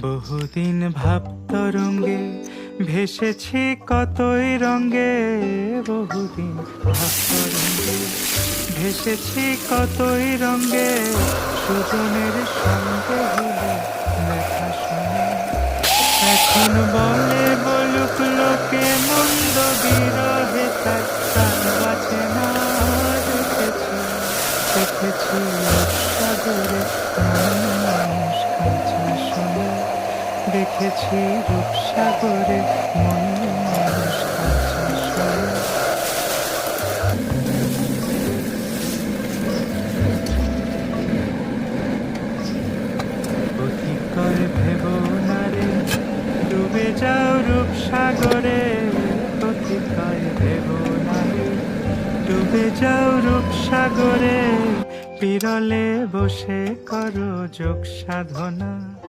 বহুদিন ভাব তরঙ্গে ভেসেছি কতই রঙ্গে, বহুদিন ভাব তরঙ্গে ভেসেছি কতই রঙ্গে, সুজনের সঙ্গে হলো দেখা শুনে। এখন বলে বলুক লোকে মন্দ বিরহে তার প্রাণ বাঁচে না। দেখেছি দেখেছি রূপসাগরে মানুষ কাঁচা শোনে, দেখেছি রূপসাগরে মানুষ কাঁচা শোনে। অতিকর ভেব না রে ডুবে যাও রূপসাগরে, অতিকর ভেব না রে ডুবে যাও রূপসাগরে, বিরলে বসে করো যোগ সাধনা।